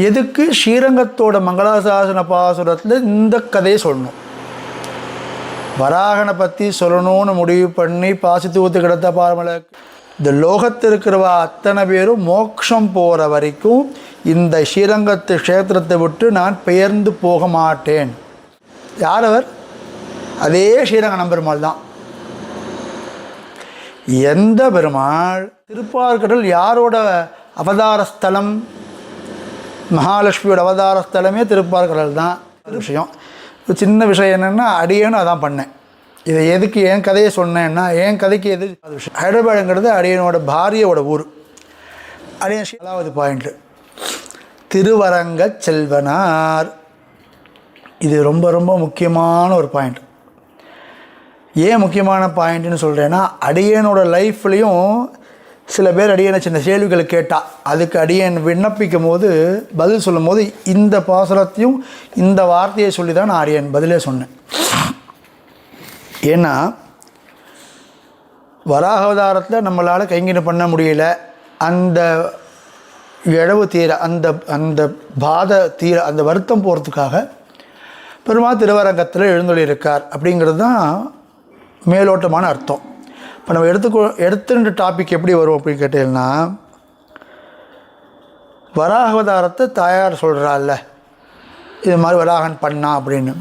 எதுக்கு ஸ்ரீரங்கத்தோட மங்களாசாசன பாசுரத்தில் இந்த கதையை சொல்லணும்? வராகனை பற்றி சொல்லணும்னு முடிவு பண்ணி பாசி தூத்து கிடத்த பாரமலை இந்த லோகத்தில் இருக்கிறவா அத்தனை பேரும் மோட்சம் போகிற வரைக்கும் இந்த ஸ்ரீரங்கத்து க்ஷேத்திரத்தை விட்டு நான் பெயர்ந்து போக மாட்டேன். யார் அவர்? அதே ஸ்ரீரங்க நம்பெருமாள் தான். எந்த பெருமாள்? திருப்பார்கடல் யாரோட அவதார ஸ்தலம்? மகாலட்சுமியோட அவதார ஸ்தலமே திருப்பார்கடல் தான். விஷயம் சின்ன விஷயம் என்னென்னா, அடியேன்னு அதான் பண்ணேன். இதை எதுக்கு என் கதையை சொன்னேன்னா, என் கதைக்கு எது விஷயம். ஹைதராபாடுங்கிறது அடியனோட பாரியோட ஊர். அடியன் 7வது பாயிண்ட்டு திருவரங்க செல்வனார். இது ரொம்ப ரொம்ப முக்கியமான ஒரு பாயிண்ட். ஏன் முக்கியமான பாயிண்ட்டுன்னு சொல்கிறேன்னா, அடியனோட லைஃப்லேயும் சில பேர் அடியனை சின்ன கேள்விகளை கேட்டால் அதுக்கு அடியன் விண்ணப்பிக்கும் போது பதில் சொல்லும் போது இந்த பாசுரத்தையும் இந்த வார்த்தையை சொல்லி தான் நான் அடியன் பதிலே சொன்னேன். ஏன்னா வராகாவதாரத்தில் நம்மளால் கைங்கரியம் பண்ண முடியல, அந்த இழவு தீர, அந்த பாத தீர, அந்த வருத்தம் போகிறதுக்காக பெருமாள் திருவரங்கத்தில் எழுந்தொழியிருக்கார் அப்படிங்கிறது தான் மேலோட்டமான அர்த்தம். இப்போ நம்ம எடுத்துட்டு டாபிக் எப்படி வரும் அப்படின்னு கேட்டீங்கன்னா, வராகாவதாரத்தை தாயார் சொல்கிறாள்ல, இது மாதிரி வராகன் பண்ணா அப்படின்னு.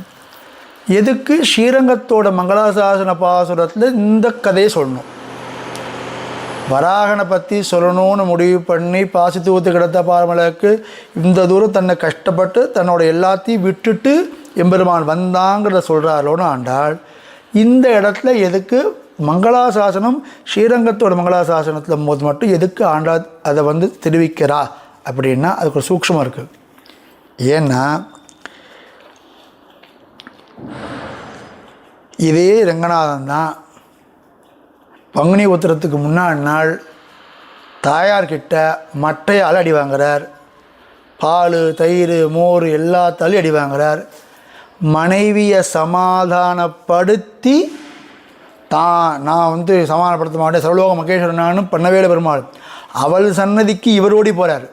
எதுக்கு ஸ்ரீரங்கத்தோட மங்களாசாசன பாசுரத்தில் இந்த கதையை சொல்லணும்? வராகனை பற்றி சொல்லணும்னு முடிவு பண்ணி பாசி தூத்து கிடத்த பாரமலைக்கு இந்த தூரம் தன்னை கஷ்டப்பட்டு தன்னோட எல்லாத்தையும் விட்டுட்டு எம்பெருமான் வந்தாங்கிறத சொல்கிறாரோன்னு ஆண்டாள். இந்த இடத்துல எதுக்கு மங்களாசாசனம், ஸ்ரீரங்கத்தோட மங்களாசாசனத்தில் போது மட்டும் எதுக்கு ஆண்டா அதை தெரிவிக்கிறா அப்படின்னா, அதுக்கு ஒரு சூக்ஷ்மம் இருக்குது. ஏன்னா இதே ரங்கநாதன் தான் பங்குனி உத்திரத்துக்கு முன்னாடி நாள் தாயார்கிட்ட மட்டையால் அடி வாங்குறார். பால், தயிர், மோர் எல்லாத்தாலையும் அடி வாங்குறார். மனைவியை சமாதானப்படுத்தி நான் சமாதானப்படுத்த மாட்டேன், சர்வலோக மகேஸ்வரன் நானும் பண்ணவேல பெருமாள், அவள் சன்னதிக்கு இவர் ஓடி போகிறார்.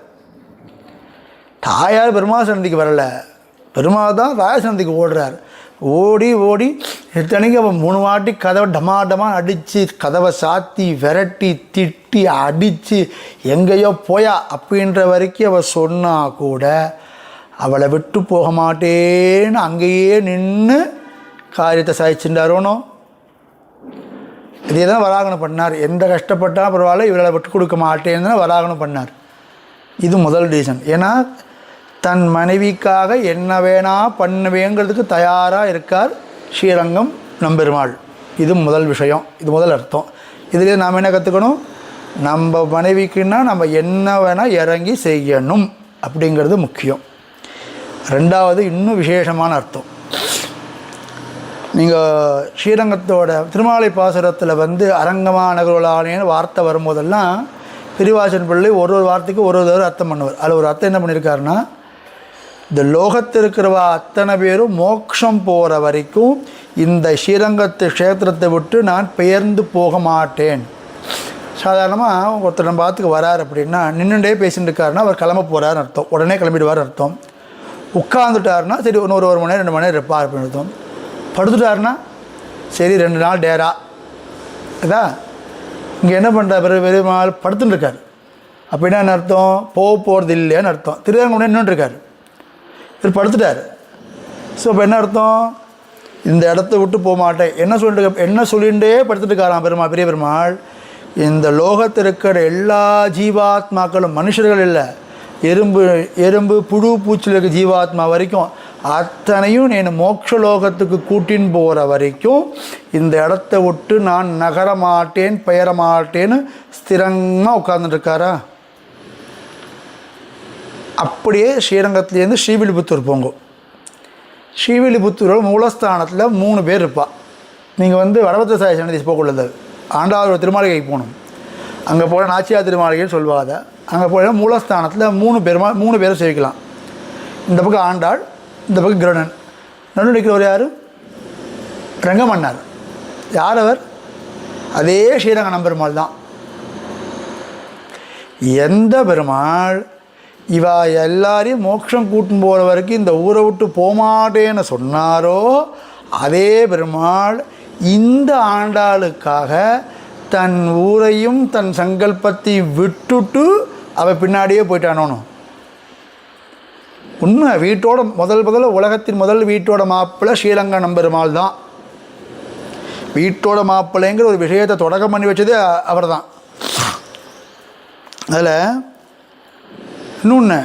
தாயார் பெருமாள் சன்னதிக்கு வரலை, பெருமாள் தான் தாயார் சன்னதிக்கு ஓடுறார். ஓடி இத்தனைக்கு அவன் 3 வாட்டி கதவை டமா அடித்து, கதவை சாத்தி விரட்டி திட்டி அடித்து எங்கேயோ போயா அப்படின்ற வரைக்கும் அவள் சொன்னால் கூட அவளை விட்டு போக மாட்டேன்னு அங்கேயே நின்று காரியத்தை சாதிச்சுட்டாரோனோ. இதே தான் வராகனம் பண்ணார். எந்த கஷ்டப்பட்டால் பரவாயில்ல, இவளை விட்டு கொடுக்க மாட்டேன்னு தான் வராகனம் பண்ணார். இது முதல் ரீசன். ஏன்னா தன் மனைவிக்காக என்ன வேணா பண்ணுவேங்கிறதுக்கு தயாராக இருக்கார் ஸ்ரீரங்கம் நம்பெருமாள். இது முதல் விஷயம், இது முதல் அர்த்தம். இதிலே நாம் என்ன கற்றுக்கணும்? நம்ம மனைவிக்குன்னா நம்ம என்ன வேணால் இறங்கி செய்யணும் அப்படிங்கிறது முக்கியம். ரெண்டாவது இன்னும் விசேஷமான அர்த்தம். நீங்கள் ஸ்ரீரங்கத்தோட திருமாலை பாசுரத்தில் அரங்கமா நகரோலானேன்னு வார்த்தை வரும்போதெல்லாம் பெரியவாசன் பிள்ளை ஒரு வார்த்தைக்கு ஒரு அர்த்தம் பண்ணுவார். அதில் ஒரு அர்த்தம் என்ன பண்ணியிருக்காருன்னா, இந்த லோகத்தில் இருக்கிறவா அத்தனை பேரும் மோட்சம் போகிற வரைக்கும் இந்த ஸ்ரீரங்கத்து க்ஷேத்திரத்தை விட்டு நான் பெயர்ந்து போக மாட்டேன். சாதாரணமாக ஒருத்தர் நம்ம பார்த்துக்கு வரார் அப்படின்னா நின்றுண்டே பேசிட்டு இருக்காருன்னா அவர் கிளம்ப போகிறாருன்னு அர்த்தம், உடனே கிளம்பிடுவார் அர்த்தம். உட்காந்துட்டாருன்னா சரி இன்னொரு 1 மணி நேரம் 2 மணி நேரம் இருப்பார் அப்படின்னு அர்த்தம். படுத்துட்டாருன்னா சரி 2 நாள் டேரா இதா. இங்கே என்ன பண்ணுறார்? பெருமாள் படுத்துட்டு இருக்கார் அப்படின்னா என்ன அர்த்தம்? போகிறது இல்லையான்னு அர்த்தம். திருவேங்கடம் நின்றுட்டுருக்கார், இவர் படுத்துட்டார். ஸோ இப்போ என்ன அர்த்தம்? இந்த இடத்த விட்டு போக மாட்டேன் என்ன சொல்லிகிட்டே படுத்துட்டு இருக்காராம் பெரிய பெருமாள். இந்த லோகத்தில் இருக்கிற எல்லா ஜீவாத்மாக்களும், மனுஷர்கள் இல்லை, எறும்பு புழு பூச்சில் இருக்க ஜீவாத்மா வரைக்கும் அத்தனையும் நான் மோட்சலோகத்துக்கு கூட்டின்னு போகிற வரைக்கும் இந்த இடத்த விட்டு நான் நகர மாட்டேன், பெயர மாட்டேன்னு ஸ்திரமாக உட்கார்ந்துட்டுருக்காரா. அப்படியே ஸ்ரீரங்கத்துலேருந்து ஸ்ரீவில்லிபுத்தூர் போங்க. ஸ்ரீவில்லிபுத்தூரோட மூலஸ்தானத்தில் 3 பேர் இருப்பாள். நீங்கள் வடபத்திர சாய் சன்னதி போக்குள்ளது ஆண்டாளோட திருமாளிகைக்கு போகணும். அங்கே போய் நாச்சியார் திருமாளிகைன்னு சொல்லுவாங்க. அங்கே போய் மூலஸ்தானத்தில் 3 பேரை சேவிக்கலாம். இந்த பக்கம் ஆண்டாள், இந்த பக்கம் கிருணன், நடுவில் நிற்கிறவர் யார்? ரங்கமன்னார். யார் அவர்? அதே ஸ்ரீரங்க நம்பெருமாள் தான். எந்த பெருமாள் இவா எல்லாரையும் மோட்சம் கூட்டும் போகிற வரைக்கும் இந்த ஊரை விட்டு போமாட்டேன்னு சொன்னாரோ அதே பெருமாள் இந்த ஆண்டாளுக்காக தன் ஊரையும் தன் சங்கல்பத்தை விட்டுட்டு அவள் பின்னாடியே போயிட்டானோன்னு. உண்மை, வீட்டோட முதல்ல உலகத்தின் முதல் வீட்டோட மாப்பிள்ளை ஸ்ரீரங்க நம்பெருமாள் தான். வீட்டோட மாப்பிள்ளைங்கிற ஒரு விஷயத்தை தொடக்கம் பண்ணி வச்சதே அவர் தான். அதில் இன்னொன்று,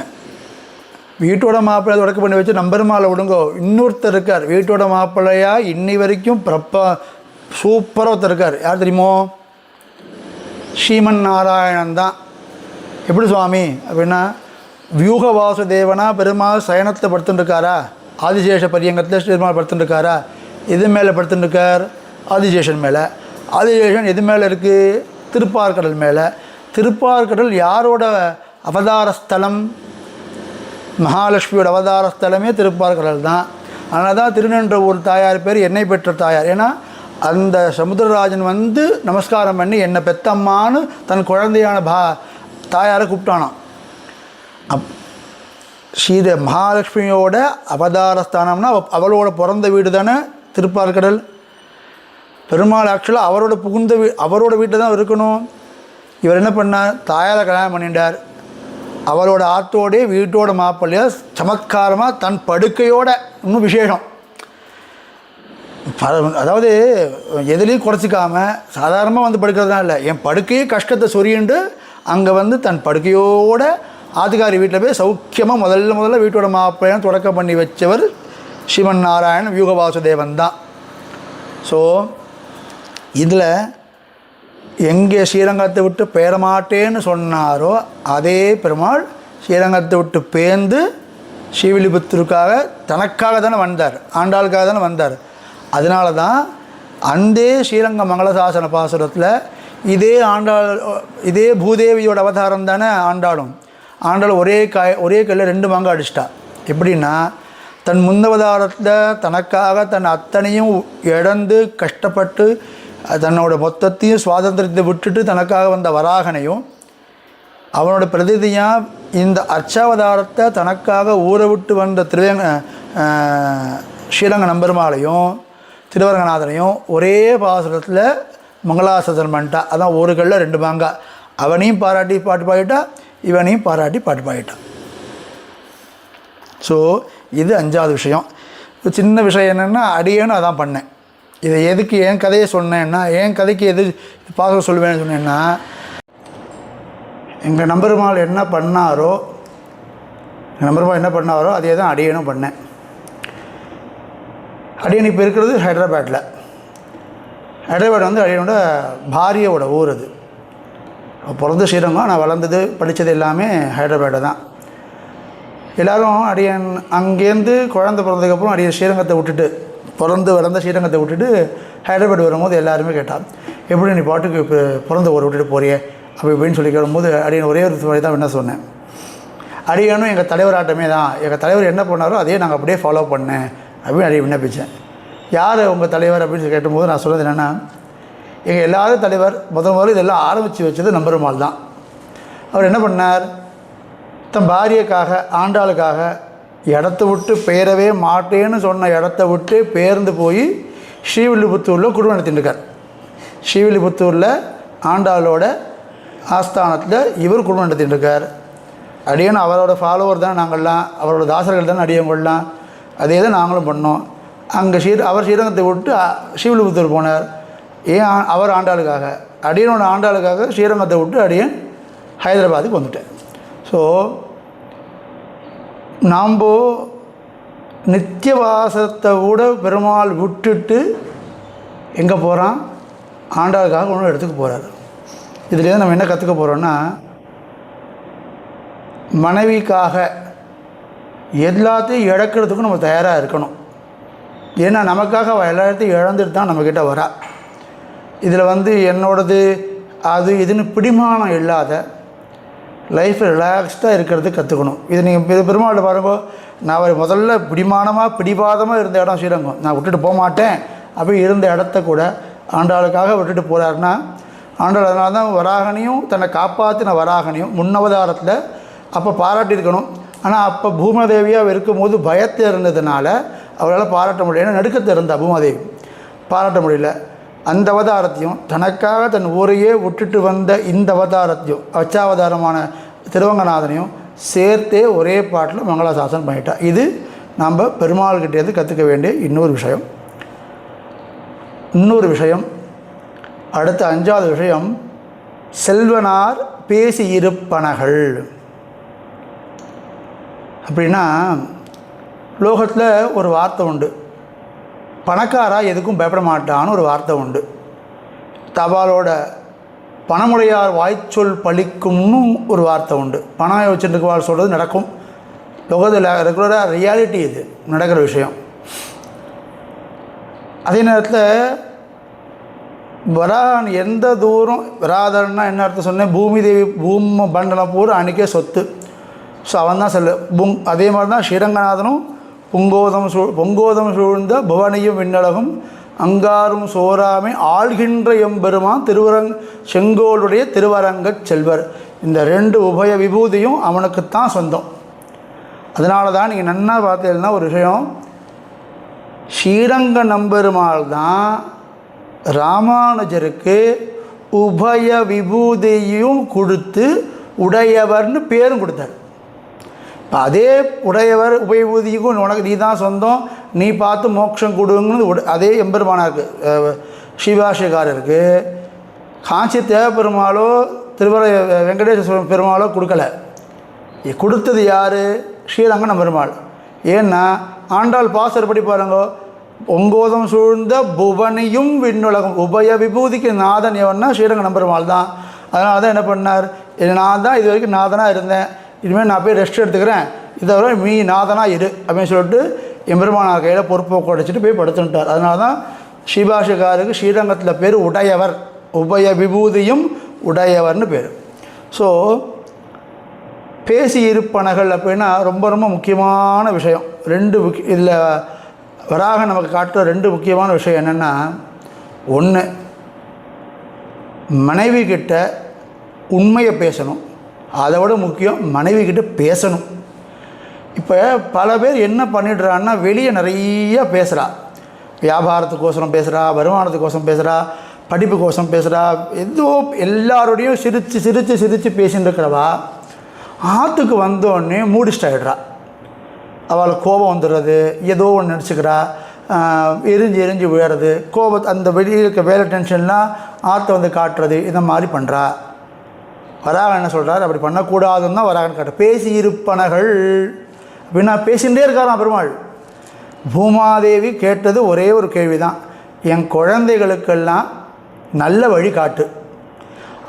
வீட்டோட மாப்பிள்ளை தொடக்கம் பண்ணி வச்சு நம்பெருமாளை விடுங்கோ, இன்னொருத்தர் இருக்கார் வீட்டோட மாப்பிள்ளையாக இன்னி வரைக்கும் சூப்பராக ஒருத்தர் இருக்கார். யார் தெரியுமோ? ஸ்ரீமன் நாராயணன் தான். எப்படி சுவாமி அப்படின்னா, வியூக வாசுதேவனா பெருமாள் சயனத்தை படுத்துட்டுருக்காரா? ஆதிசேஷ பரியங்கத்தில் பெருமாள் படுத்துட்டுருக்காரா? எது மேலே படுத்துட்டுருக்கார்? ஆதிசேஷன் மேலே. ஆதிசேஷன் எது மேலே இருக்குது? திருப்பார்கடல் மேலே. திருப்பார்கடல் யாரோட அவதார ஸ்தலம்? மகாலட்சுமியோட அவதார ஸ்தலமே திருப்பார்கடல் தான். அதனால தான் திருநின்றவூர் தாயார் பேர் என்னை பெற்ற தாயார். ஏன்னா அந்த சமுத்திரராஜன் வந்து நமஸ்காரம் பண்ணி என்னை பெத்தம்மான்னு தன் குழந்தையான தாயாரை கூப்பிட்டானான். ஸ்ரீத மகாலட்சுமியோட அவதாரஸ்தானம்னா அவளோட பிறந்த வீடு தானே திருப்பார்கடல். பெருமாள் ஆக்சுவலாக அவரோட புகுந்த அவரோட வீட்டில் தான் இருக்கணும். இவர் என்ன பண்ணார்? தாயாரை கல்யாணம் பண்ணிட்டார். அவளோட ஆத்தோடைய வீட்டோட மாப்பிள்ளைய சமத்காரமாக தன் படுக்கையோட, இன்னும் விசேஷம், அதாவது எதுலேயும் குறைச்சிக்காமல் சாதாரணமாக வந்து படுக்கிறதுலாம் இல்லை, என் படுக்கையே கஷ்டத்தை சொரியுண்டு அங்கே வந்து தன் படுக்கையோட ஆதிகாரி வீட்டில் போய் சௌக்கியமாக முதல்ல வீட்டோட மாப்பிள்ளையும் தொடக்கம் பண்ணி வச்சவர் ஸ்ரீமன் நாராயணன் வியூக வாசுதேவன் தான். ஸோ இதில் எங்கே ஸ்ரீரங்கத்தை விட்டு பேரமாட்டேன்னு சொன்னாரோ அதே பெருமாள் ஸ்ரீரங்கத்தை விட்டு பேர்ந்து ஸ்ரீவில்லிபுத்தூருக்காக தனக்காக தானே வந்தார், ஆண்டாளுக்காக தானே வந்தார். அதனால தான் அந்த ஸ்ரீரங்க மங்களசாசன பாசுரத்தில் இதே பூதேவியோட அவதாரம் தானே ஆண்டாளும். ஆண்டாள் ஒரே கல்லில் 2 மாங்காய் அடிச்சிட்டா. எப்படின்னா, தன் முன்னவதாரத்தில் தனக்காக தன் அத்தனையும் இழந்து கஷ்டப்பட்டு தன்னோட மொத்தத்தையும் சுவாதந்திரத்தை விட்டுட்டு தனக்காக வந்த வராகனையும், அவனோட பிரதிநிதியாக இந்த அர்ச்சாவதாரத்தை தனக்காக ஊரை விட்டு வந்த ஸ்ரீரங்க நம்பெருமாளையும் திருவரங்கநாதனையும் ஒரே பாசுரத்தில் மங்களாசாசனம் பண்ணிட்டா. அதான் ஒரு கல்லில் 2 மாங்காய். அவனையும் பாராட்டி பாட்டு பாடிட்டா, இவனையும் பாராட்டி பாட்டு பாடிட்டான். ஸோ இது 5வது விஷயம். சின்ன விஷயம் என்னென்னா, அடியேன்னு அதான் பண்ணேன். இதை எதுக்கு என் கதையை சொன்னேன்னா, என் கதைக்கு எது பார்க்க சொல்லுவேன்னு சொன்னேன்னா, எங்கள் நம்பெருமாள் என்ன பண்ணாரோ அதே தான் அடியேனும் பண்ணேன். அடியன் இப்போ இருக்கிறது ஹைதராபாத்தில். ஹைதராபாத் வந்து அடியனோட பாரியோட ஊர். அது பிறந்த ஸ்ரீரங்கம், நான் வளர்ந்தது படித்தது எல்லாமே ஹைதராபாட்டில் தான். எல்லோரும் அடியன் அங்கேருந்து குழந்தை பிறந்ததுக்கப்புறம் அடியன் ஸ்ரீரங்கத்தை விட்டுட்டு வளர்ந்த ஸ்ரீரங்கத்தை விட்டுட்டு ஹைதராபாத் வரும்போது எல்லாருமே கேட்டான், எப்படி நீ பாட்டுக்கு இப்போ பிறந்த ஊரை விட்டுட்டு போறியே அப்படி இப்படின்னு சொல்லி கேட்கும்போது அடியன் ஒரே ஒரு வழி தான் என்ன சொன்னேன், அடியனும் எங்கள் தலைவர் ஆட்டமே தான், எங்கள் தலைவர் என்ன பண்ணாரோ அதே நாங்கள் அப்படியே ஃபாலோ பண்ணேன் அப்படின்னு அடியை விண்ணப்பித்தேன். யார் உங்கள் தலைவர் அப்படின்னு கேட்டும்போது நான் சொன்னது என்னென்னா, எங்கள் எல்லாரும் தலைவர் முதல்ல இதெல்லாம் ஆரம்பித்து வச்சது நம்பெருமாள் தான். அவர் என்ன பண்ணார், தன் பாரியக்காக ஆண்டாளுக்காக இடத்த விட்டு பெயரவே மாட்டேன்னு சொன்ன இடத்த விட்டு பெயர்ந்து போய் ஸ்ரீவில்லிபுத்தூரில் குடும்பம் நடத்திட்டுருக்கார். ஸ்ரீவில்லிபுத்தூரில் ஆண்டாளோட ஆஸ்தானத்தில் இவர் குடும்பம் நடத்திட்டுருக்கார். அடியன் அவரோட ஃபாலோவர் தான் நாங்கள்லாம், அவரோட தாசர்கள் தான் அடியவங்கள்லாம். அதே தான் நாங்களும் பண்ணோம். அங்கே அவர் ஸ்ரீரங்கத்தை விட்டு ஸ்ரீவில்லிபுத்தூர் போனார். ஏன்? அவர் ஆண்டாளுக்காக. அடியனோட ஆண்டாளுக்காக ஸ்ரீரங்கத்தை விட்டு அடியன் ஹைதராபாத்துக்கு வந்துட்டேன். ஸோ நாம் நித்தியவாசத்தை கூட பெருமாள் விட்டுட்டு எங்கே போகிறான்? ஆண்டாளுக்காக ஒன்றும் இடத்துக்கு போகிறார். இதுலேருந்து நம்ம என்ன கற்றுக்க போகிறோன்னா, மனைவிக்காக எல்லாத்தையும் இழக்கிறதுக்கும் நம்ம தயாராக இருக்கணும். ஏன்னா நமக்காக அவள் எல்லாத்தையும் இழந்துட்டு தான் நம்மக்கிட்ட வரா. இதில் வந்து என்னோடது அது இதுன்னு பிடிமானம் இல்லாத லைஃப்பில் ரிலாக்ஸ்டாக இருக்கிறது கற்றுக்கணும். இது நீங்கள் பெருமாள் பாருங்க, நான் முதல்ல பிடிவாதமாக இருந்த இடம் ஸ்ரீரங்கம். நான் விட்டுட்டு போக மாட்டேன் அப்படி இருந்த இடத்த கூட ஆண்டாளுக்காக விட்டுட்டு போகிறாருன்னா, ஆண்டாள் அதனால தான் வராகனையும் தன்னை காப்பாற்றின வராகனையும் முன்னவதாரத்தில் அப்போ பாராட்டியிருக்கணும். ஆனால் அப்போ பூமாதேவியாக இருக்கும்போது பயத்தை இருந்ததுனால அவளால் பாராட்ட முடியல. நடுக்கத்தை இருந்தா பூமாதேவி, பாராட்ட முடியல. அந்த அவதாரத்தையும் தனக்காக தன் ஊரையே விட்டுட்டு வந்த இந்த அவதாரத்தையும் அச்சாவதாரமான திருவங்கநாதனையும் சேர்த்தே ஒரே பாட்டில் மங்களாசாசனம் பண்ணிட்டா. இது நம்ம பெருமாள்கிட்டேருந்து கற்றுக்க வேண்டிய இன்னொரு விஷயம். அடுத்த 5வது விஷயம், செல்வனார் பேசி இருப்பனகள். அப்படின்னா லோகத்தில் ஒரு வார்த்தை உண்டு, பணக்காரா எதுக்கும் பயப்பட மாட்டான்னு ஒரு வார்த்தை உண்டு. தபாலோட பணமுடையார் வாய்ச்சொல் பழிக்கும்னு ஒரு வார்த்தை உண்டு. பணம் வச்சுருக்கவாள் சொல்கிறது நடக்கும். லோகத்தில் ரெகுலராக ரியாலிட்டி இது நடக்கிற விஷயம். அதே நேரத்தில் வரான் எந்த தூரம் வராதன்னா என்ன அர்த்தம் சொன்னேன், பூமி தேவி பூம பண்டனம் பூரா அன்றைக்கே சொத்து. ஸோ அவன் தான் அதே மாதிரி தான் ஸ்ரீரங்கநாதனும் பொங்கோதம் சூழ்ந்த புவனையும் விண்ணழகும் அங்காரும் சோராமை ஆள்கின்ற எம்பெருமான் செங்கோளுடைய திருவரங்கச் செல்வர். இந்த 2 உபய விபூதியும் அவனுக்குத்தான் சொந்தம். அதனால தான் நீங்கள் நன்னா பார்த்தீங்கன்னா ஒரு விஷயம், ஸ்ரீரங்க நம்பெருமாள் தான் ராமானுஜருக்கு உபய விபூதியும் கொடுத்து உடையவர்னு பேரும் கொடுத்தார். இப்போ அதே உடையவர் உபயபூதிக்கும் உனக்கு நீ தான் சொந்தம், நீ பார்த்து மோட்சம் கொடுங்கிறது அதே எம்பெருமானாருக்கு ஸ்ரீபாஷ்யக்காரருக்கு காஞ்சி தேவப்பெருமாளோ திருவர வெங்கடேஸ்வர பெருமாளோ கொடுக்கல. கொடுத்தது யார்? ஸ்ரீரங்க பெருமாள். ஏன்னா ஆண்டாள் பாசர் படி பாருங்கோ, பொங்கோதம் சூழ்ந்த புவனியும் விண்ணுலகம் உபய விபூதிக்கு நாதன் எவன்னா ஸ்ரீரங்க நம்பெருமாள் தான். அதனால தான் என்ன பண்ணார், நான் தான் இது வரைக்கும் நாதனாக இருந்தேன், இனிமேல் நான் போய் ரெஸ்ட் எடுத்துக்கிறேன், இதை விட மீ நாதனாக இரு அப்படின்னு சொல்லிட்டு எம்பெருமானார் கையில் பொறுப்பை உடைச்சிட்டு போய் படுத்துட்டார். அதனால தான் ஸ்ரீபாஷக்காருக்கு ஸ்ரீரங்கத்தில் பேர் உடையவர், உபய விபூதியும் உடையவர்னு பேர். ஸோ பேசி இருப்பனகள் அப்படின்னா ரொம்ப ரொம்ப முக்கியமான விஷயம். இதில் வராக நமக்கு காட்டுற 2 முக்கியமான விஷயம் என்னென்னா, ஒன்று மனைவி கிட்ட உண்மையை பேசணும், அதை விட முக்கியம் மனைவி கிட்ட பேசணும். இப்போ பல பேர் என்ன பண்ணிடுறான்னா, வெளியே நிறைய பேசுகிறா, வியாபாரத்துக்கோசரம் பேசுகிறா, வருமானத்துக்கோசரம் பேசுகிறா, படிப்புக்கோசரம் பேசுகிறா, ஏதோ எல்லாரோடையும் சிரித்து பேசின்னு இருக்கிறவா ஆற்றுக்கு வந்தோடனே மூடிஸ்ட் ஆகிடுறா. அவளுக்கு கோபம் வந்துடுறது, ஏதோ ஒன்று நினச்சிக்கிறா, எரிஞ்சு விழுறது, அந்த வெளியில் இருக்க வேலை டென்ஷன்லாம் ஆற்றை வந்து காட்டுறது, இந்த மாதிரி பண்ணுறா. வராகன் என்ன சொல்கிறார், அப்படி பண்ணக்கூடாதுன்னு தான் வராகன் காட்டுற. பேசி இருப்பனகள் அப்படின்னா பேசிகிட்டே இருக்காராம் பெருமாள். பூமாதேவி கேட்டது ஒரே ஒரு கேள்வி தான், என் குழந்தைகளுக்கெல்லாம் நல்ல வழி காட்டு,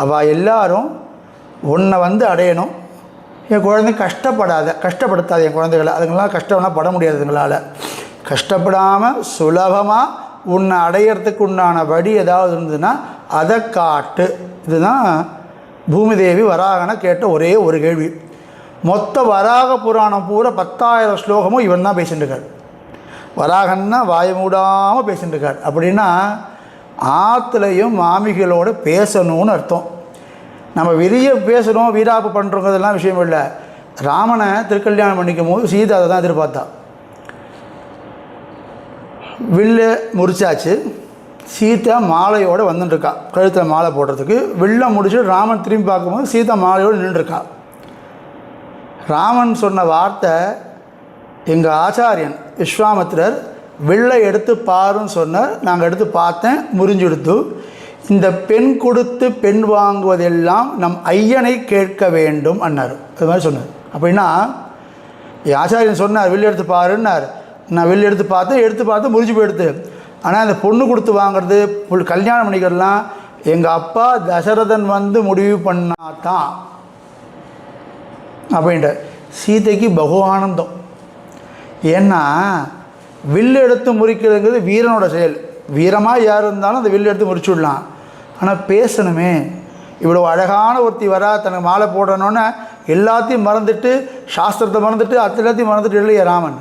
அவள் எல்லாரும் உன்னை வந்து அடையணும், என் குழந்தை கஷ்டப்படுத்தாது என் குழந்தைகளை, அதுங்களாம் கஷ்டம்னா பட முடியாது, எங்களால் கஷ்டப்படாமல் சுலபமாக உன்னை அடையிறதுக்கு உண்டான வழி ஏதாவது இருந்ததுன்னா அதை காட்டு. இதுதான் பூமிதேவி வராகனை கேட்ட ஒரே ஒரு கேள்வி. மொத்த வராக புராணம் பூரா 10,000 ஸ்லோகமும் இவன் தான் பேசிட்டு இருக்கார். வராகன்னா வாய மூடாமல் பேசிட்டு இருக்கார். அப்படின்னா ஆற்றுலையும் மாமிகளோடு பேசணும்னு அர்த்தம். நம்ம வெளிய பேசணும், வீராப்பு பண்ணுறோங்கிறதெல்லாம் விஷயம் இல்லை. ராமனை திருக்கல்யாணம் பண்ணிக்கும் போது சீதை அதை தான் எதிர்பார்த்தா. வில்லை முறிச்சாச்சு, சீதா மாலையோடு வந்துட்டுருக்கா, கழுத்தில் மாலை போடுறதுக்கு. வில்லை முடிச்சுட்டு ராமன் திரும்பி பார்க்கும்போது சீதா மாலையோடு நின்றுருக்கா. ராமன் சொன்ன வார்த்தை, எங்கள் ஆச்சாரியன் விஸ்வாமித்திரர் வில்லை எடுத்து பாருன்னு சொன்னார். நாங்கள் எடுத்து பார்த்தேன், முறிஞ்செடுத்து. இந்த பெண் கொடுத்து பெண் வாங்குவதெல்லாம் நம் ஐயனை கேட்க வேண்டும் அன்னார். அது மாதிரி சொன்னார். அப்படின்னா ஆச்சாரியன் சொன்னார் வில்லு எடுத்து பாருன்னார். நான் வில்லு எடுத்து பார்த்து முறிஞ்சு போயிடுது. ஆனால் அந்த பொண்ணு கொடுத்து வாங்கிறது, கல்யாணம் பண்ணிக்கிறதுலாம் எங்கள் அப்பா தசரதன் வந்து முடிவு பண்ணாதான் அப்படின்ட்டு. சீதைக்கு பகு ஆனந்தம். ஏன்னா வில்லு எடுத்து முறிக்கிறதுங்கிறது வீரனோட செயல். வீரமாக யார் இருந்தாலும் அந்த வில்லு எடுத்து முறிச்சு விடலாம். ஆனால் பேசணுமே. இவ்வளோ அழகான ஒருத்தி வரா, தனக்கு மாலை போடணுன்னு எல்லாத்தையும் மறந்துட்டு, சாஸ்திரத்தை மறந்துட்டு, எல்லாத்தையும் மறந்துட்டு இல்லையா ராமன்.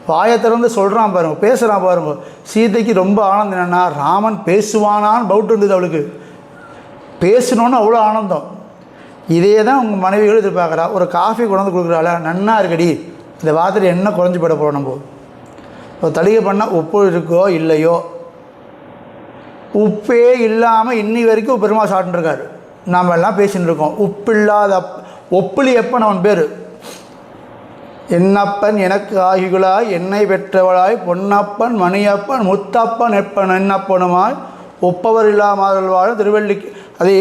வாயை திறந்து சொல்கிறான் பாருங்க, பேசுகிறான் பாருங்க. சீதைக்கு ரொம்ப ஆனந்தம். என்னென்னா ராமன் பேசுவானான்னு டவுட் இருந்தது அவளுக்கு. பேசணுன்னு அவ்வளோ ஆனந்தம். இதே தான் உங்கள் மனைவிகளும் எதிர்பார்க்குறா. ஒரு காஃபி கொண்டு கொடுக்குறாளா, நன்னா இருக்கடி, இந்த வாரத்தில் என்ன குறைஞ்சி போட போகிறோம். நம்ம ஒரு தளிகை பண்ணால் உப்பு இருக்கோ இல்லையோ, உப்பே இல்லாமல் இன்னி வரைக்கும் பெருமாள் சாப்பிட்டுருக்காரு. நாம் எல்லாம் பேசின்னு இருக்கோம். உப்பில்லாத ஒப்புளி எப்பன் அவன் பேர். என்னப்பன் எனக்கு ஆகிகளாய் என்னை பெற்றவளாய் பொன்னப்பன் மணியப்பன் முத்தப்பன் எப்பன் என்னப்பனுமாய் ஒப்பவர் இல்லாமல் வாழும் திருவள்ளிக்கு. அதே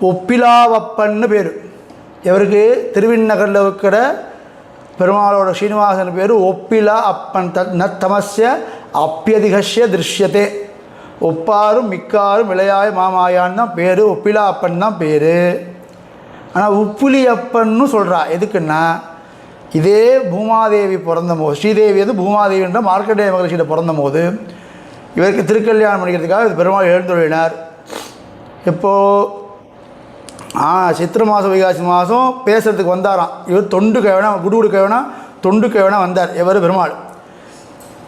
ஒப்பிலாவப்பன்னு பேர். இவருக்கு திருவிண்ணகரில் இருக்கிற பெருமாளோட ஸ்ரீனிவாசன் பேர் ஒப்பிலா அப்பன். தமஸ்ய அப்பியதிகஷ்ய திருஷ்யத்தே. ஒப்பாரும் மிக்காரும் விளையாய் மாமாயான்னு தான் பேர். ஒப்பிலா அப்பன் தான் பேர். ஆனால் உப்புலி அப்பன்னு சொல்கிறா. எதுக்குன்னா, இதே பூமாதேவி பிறந்த போது, ஸ்ரீதேவி வந்து பூமாதேவின்ற மார்க்கண்டேய மகரிஷியிட பிறந்த போது இவருக்கு திருக்கல்யாணம் பண்ணிக்கிறதுக்காக இது பெருமாள் எழுந்துள்ளினார். இப்போது சித்திரை மாதம் வைகாசி மாதம் பேசுகிறதுக்கு வந்தாராம். இவர் தொண்டு கேவனா குடுகுடு கேவனா தொண்டு கேவனா வந்தார். இவர் பெருமாள்.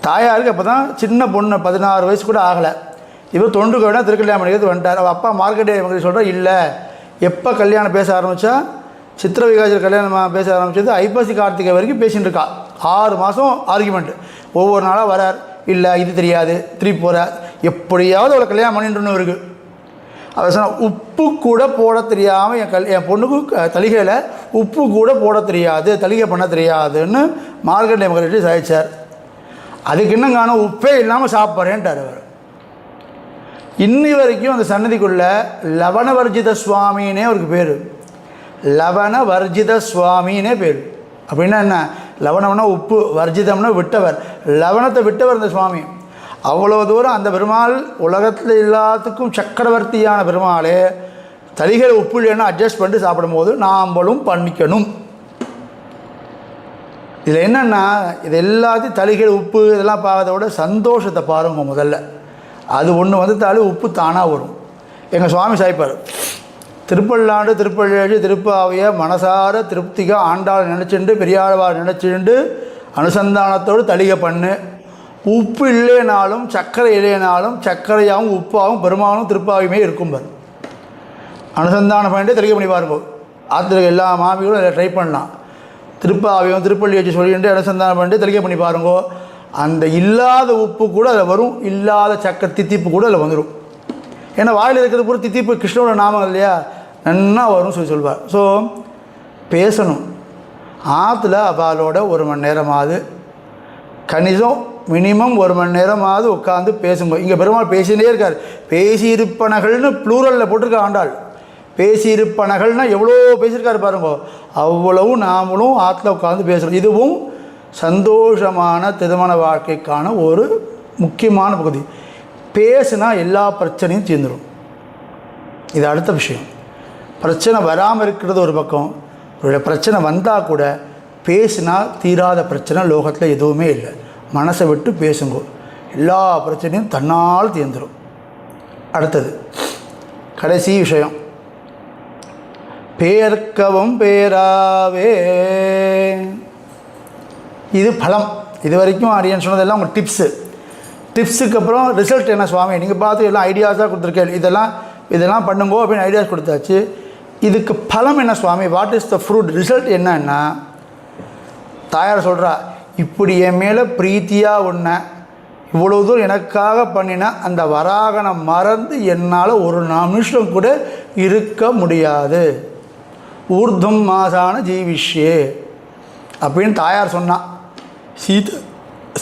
தாயாருக்கு அப்போ தான் சின்ன பொண்ணு, 16 வயசு கூட ஆகலை. இவர் தொண்டு கேவனா திருக்கல்யாணம் பண்ணிக்கிறது வந்துட்டார். அவள் அப்பா மார்க்கண்டேய மகரிஷி சொல்கிற, இல்லை எப்போ கல்யாணம் பேச ஆரம்பித்தா, சித்திரை வைகாசியில் கல்யாணம் பேச ஆரம்பித்தது ஐப்பசி கார்த்திகை வரைக்கும் பேசிகிட்டு இருக்கா. 6 மாதம் ஆர்குமெண்ட்டு. ஒவ்வொரு நாளாக வரார். இல்லை இது தெரியாது, திருப்பி போகிறார். எப்படியாவது அவளை கல்யாணம் பண்ணிட்டுன்னு இருக்குது. அவர் சொன்னால், உப்பு கூட போட தெரியாமல் என் பொண்ணுக்கு தளிகையில் உப்பு கூட போட தெரியாது, தளிகை பண்ண தெரியாதுன்னு மார்க்கண்டேய மகரிஷி சாதிச்சார். அதுக்கு இன்னும் காணும், உப்பே இல்லாமல் சாப்பிட்றேன்ட்டார் அவர். இன்னி வரைக்கும் அந்த சன்னதிக்குள்ள லவணவர்ஜித சுவாமின்னே அவருக்கு பேர். லவணவர்ஜித சுவாமின்னே பேர். அப்படின்னா என்ன? லவணம்னா உப்பு, வர்ஜிதம்னா விட்டவர். லவணத்தை விட்டவர் இந்த சுவாமி. அவ்வளோ தூரம் அந்த பெருமாள் உலகத்தில் எல்லாத்துக்கும் சக்கரவர்த்தியான பெருமாளே தளிகள் உப்பு இல்லைன்னா அட்ஜஸ்ட் பண்ணிட்டு சாப்பிடும்போது நாம்பளும் பண்ணிக்கணும். இதில் என்னென்னா, இது எல்லாத்தையும் தளிகள் உப்பு இதெல்லாம் பார்க்கறத விட சந்தோஷத்தை பாருங்க முதல்ல. அது ஒன்று வந்துட்டாலும் உப்பு தானாக வரும். எங்கள் சுவாமி சாய்ப்பார், திருப்பல்லாண்டு திருப்பள்ளி திருப்பாவைய மனசார திருப்திக ஆண்டாள் நினச்சிண்டு பெரியாழ்வார் நினச்சிண்டு அனுசந்தானத்தோடு தளிகை பண்ணு. உப்பு இல்லைனாலும் சர்க்கரை இல்லைனாலும் சர்க்கரையாகவும் உப்பாகவும் பெருமாளும் திருப்பாவையுமே இருக்கும் பாரு. அனுசந்தானம் பண்ணிட்டு தளிகை பண்ணி பாருங்க. ஆற்றுல எல்லா மாமிகளும் இதை ட்ரை பண்ணலாம். திருப்பாவையும் திருப்பள்ளி வச்சு சொல்லிட்டு அனுசந்தானம் பண்ணிட்டு தளிகை பண்ணி பாருங்கோ. அந்த இல்லாத உப்பு கூட அதில் வரும், இல்லாத சக்கரை தித்திப்பு கூட அதில் வந்துடும். ஏன்னா வாயில் இருக்கிறது பூரா தித்திப்பு கிருஷ்ணனோட நாமம் இல்லையா, நன்னா வரும்னு சொல்லுவார். ஸோ பேசணும். ஆற்றுல அவளோட 1 மணி நேரமாவது கணிதம் மினிமம் 1 மணி நேரமாவது உட்காந்து பேசும்போது, இங்கே பெருமாள் பேசினே இருக்கார். பேசியிருப்பனகள்னு ப்ளூரலில் போட்டிருக்க ஆண்டாள். பேசியிருப்பனகள்னால் எவ்வளோ பேசியிருக்காரு பாருங்க. அவ்வளவு நாமளும் ஆற்றுல உட்காந்து பேசணும். இதுவும் சந்தோஷமான திருமண வாழ்க்கைக்கான ஒரு முக்கியமான பகுதி. பேசுனா எல்லா பிரச்சனையும் தீர்ந்துடும். இது அடுத்த விஷயம். பிரச்சனை வராமல் இருக்கிறது ஒரு பக்கம். ஒரு பிரச்சனை வந்தால் கூட பேசுனா தீராத பிரச்சனை லோகத்தில் எதுவுமே இல்லை. மனசை விட்டு பேசுங்க, எல்லா பிரச்சனையும் தன்னால் தீர்ந்துடும். அடுத்தது கடைசி விஷயம், பேர்க்கவும் பேராவே. இது பலம். இது வரைக்கும் அரியன் சொன்னதெல்லாம் உங்கள் டிப்ஸுக்கு அப்புறம் ரிசல்ட் என்ன சுவாமி, நீங்கள் பார்த்து எல்லாம் ஐடியாஸாக கொடுத்துருக்கேன், இதெல்லாம் பண்ணுங்கோ அப்படின்னு ஐடியாஸ் கொடுத்தாச்சு. இதுக்கு பலம் என்ன சுவாமி, what is the fruit, result என்னன்னா, தாயார் சொல்கிறா, இப்படி என் மேலே பிரீத்தியாக உன்னை இவ்வளோ தூரம் எனக்காக பண்ணினா அந்த வராகனை மறந்து என்னால் ஒரு நிமிஷம் கூட இருக்க முடியாது. ஊர்தும் மாசான ஜீவிஷ்யே அப்படின்னு தாயார் சொன்னான்.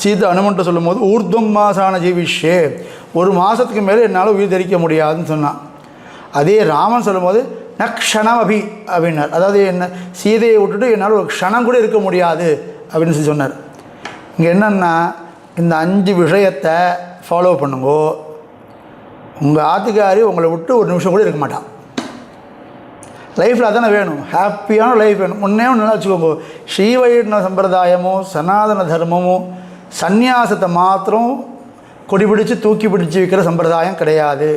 சீதை அனுமன்ட்ட சொல்லும் போது ஊர்தும் மாசான ஜீவிஷ்யே, 1 மாதத்துக்கு மேலே என்னால் உயிர் தரிக்க முடியாதுன்னு சொன்னான். அதே ராமன் சொல்லும் போது நக்ஷணம் அபி அப்படின்னார். அதாவது என்ன, சீதையை விட்டுட்டு என்னால் ஒரு க்ஷணம் கூட இருக்க முடியாது அப்படின்னு சொல்லி சொன்னார். இங்கே என்னென்னா, இந்த 5 விஷயத்தை ஃபாலோ பண்ணுங்கோ, உங்கள் ஆத்துக்காரி உங்களை விட்டு ஒரு நிமிஷம் கூட இருக்க மாட்டான். லைஃப்பில் அதானே வேணும், ஹாப்பியான லைஃப் வேணும். ஒன்றே ஒன்று நல்லா வச்சுக்கோங்க, ஸ்ரீவைஷ்ணவ சம்பிரதாயமும் சனாதன தர்மமும் சந்நியாசத்தை மாத்திரம் கொடி பிடிச்சி தூக்கி பிடிச்சி வைக்கிற சம்பிரதாயம் கிடையாது.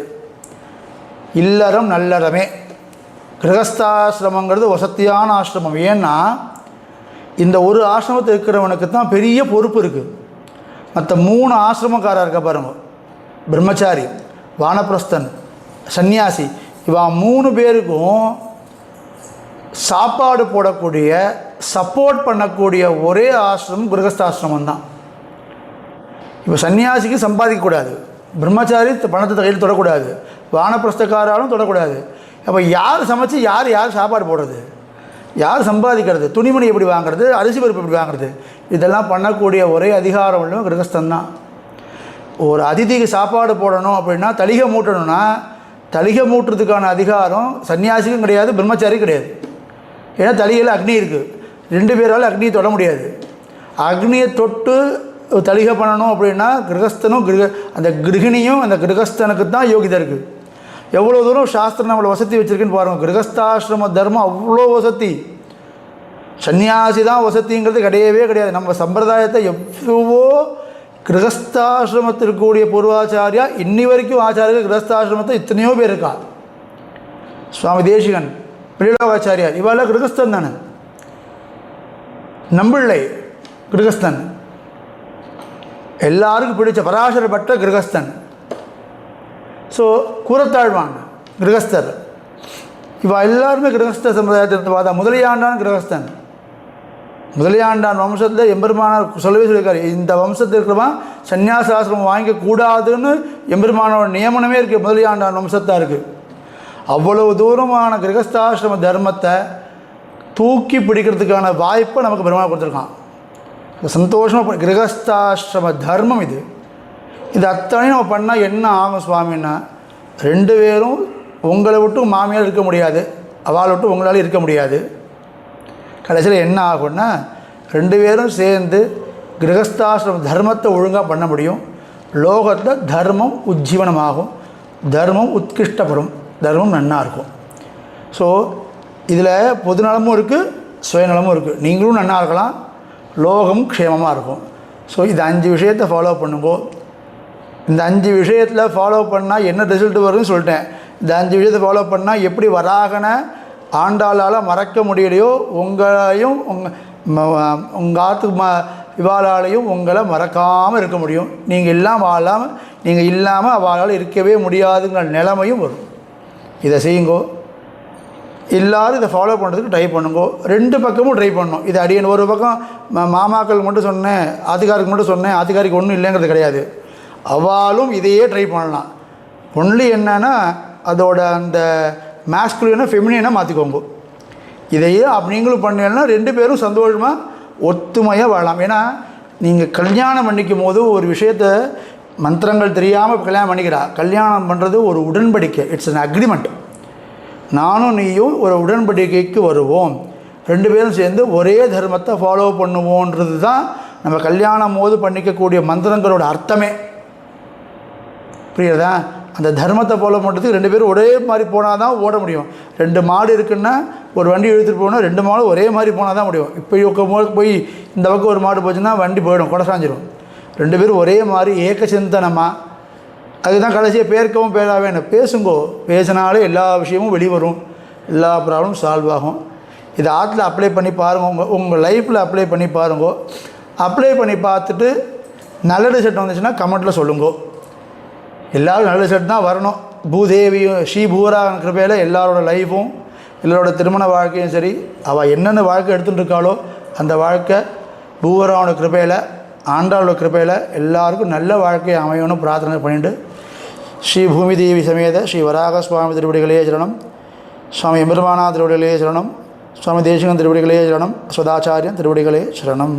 இல்லறம் நல்லறமே. கிரகஸ்தாசிரமங்கிறது வசதியான ஆசிரமம். ஏன்னா இந்த ஒரு ஆசிரமத்தில் இருக்கிறவனுக்கு தான் பெரிய பொறுப்பு இருக்குது. மற்ற 3 ஆசிரமக்காரர் இருக்க பாருங்க, பிரம்மச்சாரி, வானப்பிரஸ்தன், சன்னியாசி, இவன் 3 பேருக்கும் சாப்பாடு போடக்கூடிய சப்போர்ட் பண்ணக்கூடிய ஒரே ஆசிரமம் கிரகஸ்தாசிரமம் தான். இப்போ சன்னியாசிக்கு சம்பாதிக்கக்கூடாது, பிரம்மச்சாரி பணத்தை கையில் தொடக்கூடாது, வானப்பிரஸ்தக்காராலும் தொடக்கூடாது. அப்போ யார் சமைச்சு யார் சாப்பாடு போடுறது, யார் சம்பாதிக்கிறது, துணிமணி எப்படி வாங்குறது, அரிசி பருப்பு எப்படி வாங்குறது, இதெல்லாம் பண்ணக்கூடிய ஒரே அதிகாரம் உள்ளவன் கிரகஸ்தன் தான். ஒரு அதிதிக்கு சாப்பாடு போடணும் அப்படின்னா தளிகை மூட்டணும்னா தளிகை மூட்டுறதுக்கான அதிகாரம் சன்னியாசிக்கும் கிடையாது, பிரம்மச்சாரிக்கும் கிடையாது. ஏன்னா தளிகையில் அக்னி இருக்குது, 2 பேரால் அக்னியை தொட முடியாது. அக்னியை தொட்டு தளிகை பண்ணணும் அப்படின்னா கிரகஸ்தனும் அந்த கிரகிணியும் அந்த கிரகஸ்தனுக்கு தான் யோகிதை இருக்குது. எவ்வளோ தூரம் சாஸ்திரம் நம்மளை வசதி வச்சுருக்குன்னு பாருங்கள். கிரகஸ்தாசிரம தர்மம் அவ்வளோ வசதி. சன்னியாசி தான் வசதிங்கிறது கிடையவே கிடையாது. நம்ம சம்பிரதாயத்தை எவ்வளவோ கிரகஸ்தாசிரமத்தில் இருக்கக்கூடிய பூர்வாச்சாரியா இன்னி வரைக்கும் ஆச்சாரியர்கள் கிரகஸ்தாசிரமத்தை இத்தனையோ பேர் இருக்கா. சுவாமி தேசிகன், பிள்ளைலோகாச்சாரியார், இவாள கிரகஸ்தன் தானே. நம்பிள்ளை கிரகஸ்தன், எல்லாருக்கும் பிடிச்ச பராசர பட்ட கிரகஸ்தன். ஸோ கூரத்தாழ்வான் கிரகஸ்தர். இவா எல்லாருமே கிரகஸ்த சம்பிரதாயத்திற்கு பார்த்தா முதலியாண்டான் கிரகஸ்தன். முதலியாண்டான் வம்சத்தில் எம்பெருமானார் சொல்லவே சொல்லியிருக்காரு, இந்த வம்சத்தில் இருக்கிறவன் சன்னியாசாசிரமம் வாங்கிக்கூடாதுன்னு எம்பெருமானோட நியமனமே இருக்குது, முதலியாண்டான் வம்சத்தாக இருக்குது. அவ்வளவு தூரமான கிரகஸ்தாசிரம தர்மத்தை தூக்கி பிடிக்கிறதுக்கான வாய்ப்பை நமக்கு பெருமாள் கொடுத்துருக்கான். சந்தோஷமாக கிரகஸ்தாசிரம தர்மம் இது அத்தனையும் நம்ம பண்ணால் என்ன ஆகும் சுவாமின்னா, 2 பேரும் உங்களை விட்டு மாமியார் இருக்க முடியாது, அவளை விட்டு உங்களால் இருக்க முடியாது. கடைசியில் என்ன ஆகும்னா 2 பேரும் சேர்ந்து கிரகஸ்தாசிரம தர்மத்தை ஒழுங்காக பண்ண முடியும். லோகத்தில் தர்மம் உஜ்ஜீவனமாகும், தர்மம் உத்கிருஷ்டப்படும், தர்மம் நன்னாக இருக்கும். ஸோ இதில் பொதுநலமும் இருக்குது, சுயநலமும் இருக்குது. நீங்களும் நன்னா இருக்கலாம், லோகம் க்ஷேமமாக இருக்கும். ஸோ இது 5 விஷயத்தை ஃபாலோ பண்ணுங்கோ. இந்த 5 விஷயத்தில் ஃபாலோ பண்ணால் என்ன ரிசல்ட் வரும்னு சொல்லிட்டேன். இந்த 5 விஷயத்தை ஃபாலோ பண்ணால் எப்படி வராகன ஆண்டாளால் மறக்க முடியலையோ, உங்களையும் உங்கள் ஆத்துக்கு இவாளாலையும் உங்களை மறக்காமல் இருக்க முடியும். நீங்கள் இல்லாமல் அவளால் இருக்கவே முடியாதுங்கிற நிலைமையும் வரும். இதை செய்யுங்கோ. எல்லோரும் இதை ஃபாலோ பண்ணுறதுக்கு ட்ரை பண்ணுங்கோ. 2 பக்கமும் ட்ரை பண்ணணும். இது அடியன் ஒரு பக்கம் மாமாக்கள் மட்டும் சொன்னேன், ஆத்துக்காருக்கு மட்டும் சொன்னேன், ஆத்துக்காரிக்கு ஒன்றும் இல்லைங்கிறது கிடையாது. அவளும் இதையே ட்ரை பண்ணலாம். ஒன்லி என்னன்னா அதோட அந்த மேஸ்குலினா ஃபெமினினா மாற்றிக்கோங்க. இதையே நீங்களும் பண்ணீங்கன்னா 2 பேரும் சந்தோஷமாக ஒத்துமையாக வாழலாம். ஏன்னா நீங்கள் கல்யாணம் பண்ணிக்கும் போது ஒரு விஷயத்தை மந்திரங்கள் தெரியாமல் கல்யாணம் பண்ணிக்கிறா. கல்யாணம் பண்ணுறது ஒரு உடன்படிக்கை, இட்ஸ் அன் அக்ரிமெண்ட். நானும் நீயும் ஒரு உடன்படிக்கைக்கு வருவோம், 2 பேரும் சேர்ந்து ஒரே தர்மத்தை ஃபாலோ பண்ணுவோன்றது தான் நம்ம கல்யாணம் போது பண்ணிக்கக்கூடிய மந்திரங்களோட அர்த்தமே. புரியுறதா? அந்த தர்மத்தை ஃபாலோ பண்ணுறதுக்கு 2 பேரும் ஒரே மாதிரி போனால் தான் ஓட முடியும். 2 மாடு இருக்குன்னா ஒரு வண்டி இழுத்துட்டு போனால் 2 மாடு ஒரே மாதிரி போனால் தான் முடியும். இப்போ போய் இந்த பக்கம் ஒரு மாடு போச்சுன்னா வண்டி போயிடும், கொடை சாஞ்சிடும். 2 பேரும் ஒரே மாதிரி ஏக சிந்தனமாக, அதுதான் கடைசியாக பேர்க்கவும் பேராக பேசுங்கோ. பேசினாலே எல்லா விஷயமும் வெளிவரும், எல்லா ப்ராப்ளமும் சால்வ் ஆகும். இதை ஆற்றுல அப்ளை பண்ணி பாருங்கள், உங்கள் லைஃப்பில் அப்ளை பண்ணி பாருங்கோ. அப்ளை பண்ணி பார்த்துட்டு நல்ல ரிசல்ட் வந்துச்சுன்னா கமெண்ட்டில் சொல்லுங்கோ. எல்லோரும் நல்ல ரிசல்ட் தான் வரணும். பூதேவியும் ஸ்ரீ பூராக கிருபையில் எல்லாரோட லைஃப்பும் எல்லாரோட திருமண வாழ்க்கையும் சரி, அவள் என்னென்ன வாழ்க்கை எடுத்துகிட்டு இருக்காளோ அந்த வாழ்க்கை பூவராவோட கிருபையில் ஆண்டாளோட கிருபையில் எல்லாருக்கும் நல்ல வாழ்க்கையை அமையணும்னு பிரார்த்தனை பண்ணிட்டு ஸ்ரீ பூமி தேவி சமேத ஸ்ரீ வராக சுவாமி திருவடிகளே சரணம், சுவாமி எம்பெருமானா திருவடிகளே சரணம், சுவாமி தேசிகன் திருவடிகளே சரணம், சுதாச்சாரியன் திருவடிகளே சரணம்.